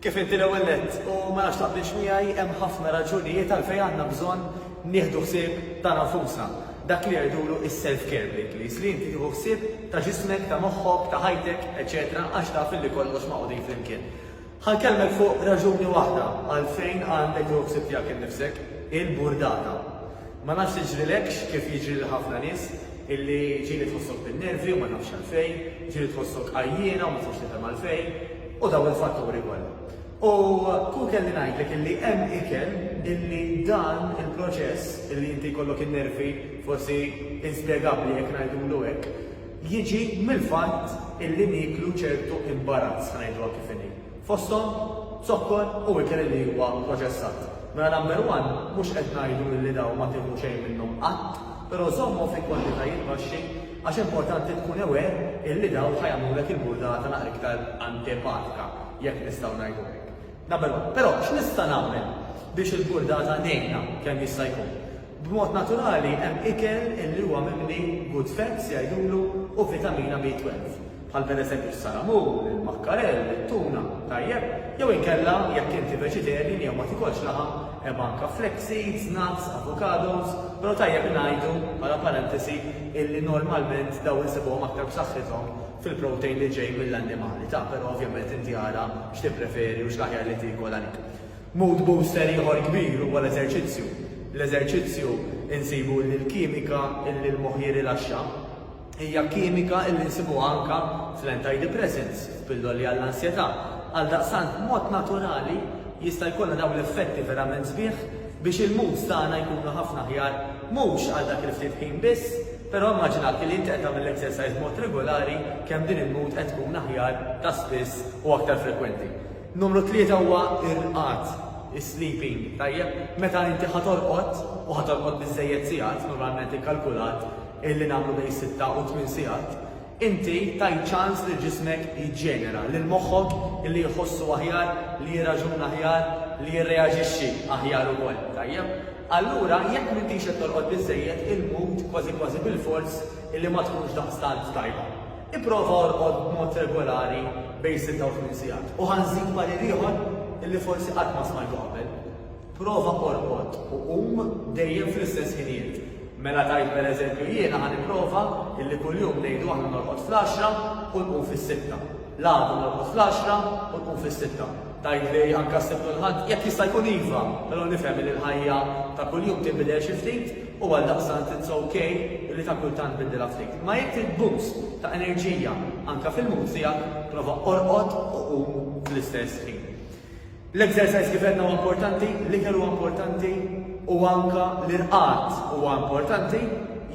Kif inti l-ewwel nett u ma nafx taqbilx miegħi hemm ħafna raġunijiet għalfejn għandna bżonn nieħdu ħsieb ta' nafusna. Dak li jgħidulu is-self-care Blakely, li inti tieħu ħsieb ta' ġismek, ta' moħħok, ta' ħajtek, eċetera, għax taf illi kollox maqudin flimkien. Ħankellmek fuq raġuni waħda għalfejn għandek tieħu ħsieb tiegħek innifsek, il-burdata. Ma nafx jiġrilekx kif jiġri lil ħafna nies illi ġieli tħossok bin-nervi u ma nafx għalfejn, ġieli tħossok għajjiena u ma tafx tifhem għalfejn, u daw il-fatturi kollha. U kun kelli ngħidlek illi hemm ikel illi dan il-proċess illi inti jkollok in-nervi forsi inspjegabbli jekk ngħidulu hekk, jiġi mill-fatt illi nieklu ċertu imbarazz ngħidluha kif inhi. Fosthom zokkor u ikel illi huwa proċessat. Mela number one mhux qed ngħidu illi daw ma tieħu xejn minnhom qatt, però żommhom fi kwantitajiet baxxi għax importanti tkun aware illi daw ħajamlulek il-burdata naqra iktar antipatika jekk nistgħu ngħidu hekk. Number one. Però x'nista' nagħmel biex il-burdata ngħinha kemm jista' jkun? B'mod naturali hemm ikel illi huwa mimli good fats jgħidulu u vitamina B12. Bħal pereżempju s-salamur, il-makkarell, it-tuna, tajjeb, jew inkella jekk inti veġitarjan jew ma tikolx laħam hemm anke flax seeds, nuts, avocados, però tajjeb ngħidu bħala parentesi illi normalment daw insibuhom aktar b'saħħithom fil-protein li ġej mill-annimali, però ovvjament inti ara x'tippreferi u x'aħjar li tiekol għalik. Mood booster ieħor kbir huwa l-eżerċizzju. L-eżerċizzju insibu l-kimika illi l-moħħ jirilaxxa hija kimika illi nsibuha anke fl-antidepressants, pilloli għall-ansjetà. Għaldaqstant mod naturali jista' jkollna dawn l-effetti verament sbieħ biex il-moods tagħna jkunu ħafna aħjar mhux għal dak il-ftit ħin biss, però immaġinak li inti qed tagħmel l-exercise mod regolari kemm din il-mood qed tkun aħjar ta' spiss u aktar frekwenti. Numru 3 huwa irqad, is-sleeping. Tajjeb, meta inti ħatorqod u ħatorqod biżżejjed sigħat, normalment ikkalkulat illi nagħmlu bejn 6 u 8 sigħat, inti tajt ċans li ġismek jiġġenera, lil moħħok illi jħossu aħjar, li jirraġuna aħjar, li jirreaġixxi aħjar ukoll. Tajjeb? Allura, jekk m'intix qed torqod biżżejjed, il-mood kważi bil-fors illi ma tkunx daqstant tajba. Ipprova orqod b'mod regolari bejn 6 u 8 sigħat. U ħanżid parir ieħor illi forsi qatt ma smajtu qabel. Prova orqod u dejjem fl-istess ħinijiet. Mela tajt pereżempju jiena ħan nipprova illi kuljum ngħidu aħna norqod fl-10 u nqum fis-6. L-għadu norqod fl-10 u nqum fis-6. Tajt li anke s-sebtu l-ħadd jekk jista' jkun iva, però nifhem li l-ħajja ta' kuljum tinbidel xi ftit u għaldaqstant it's okay li ta' kultant bidilha ftit. Ma jekk trid boost ta' enerġija anke fil-mood tiegħek, prova orqod u qum fl-istess ħin. L-exercise kif għedna huwa importanti, l-ikel huwa importanti u anke l-irqad huwa importanti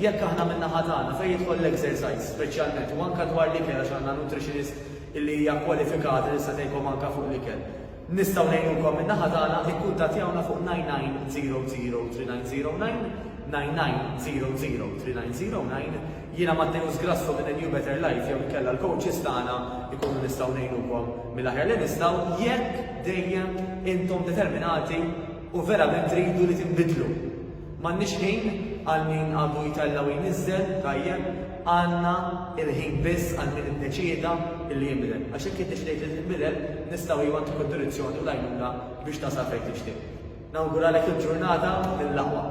jekk aħna minna ħatana fejn jidħol l-exercise speċjalment u anke dwar l-ikel għax għandna nutritionist illi hija kwalifikata li se tgħidkom anke fuq l-ikel. Nistgħu ngħidulkom min naħa tagħna ikkuntattjawna fuq 99003909 99003909 jiena Matteus Grasso minn New Better Life jew inkella l-coaches tagħna ikunu nistgħu ngħidulkom mill-aħjar li nistgħu jekk dejjem intom determinati u verament tridu li tinbidlu. M'għandniex ħin għal min għandu jitella u jniżżel, tajjeb, għandna il-ħin biss għal min iddeċieda illi jinbidel. Għax jekk iddeċidejt li tinbidel, nistgħu jwantuk id-direzzjoni u lajnuna biex tasal fejn tixtieq. Nawguralek il-ġurnata mill-aqwa.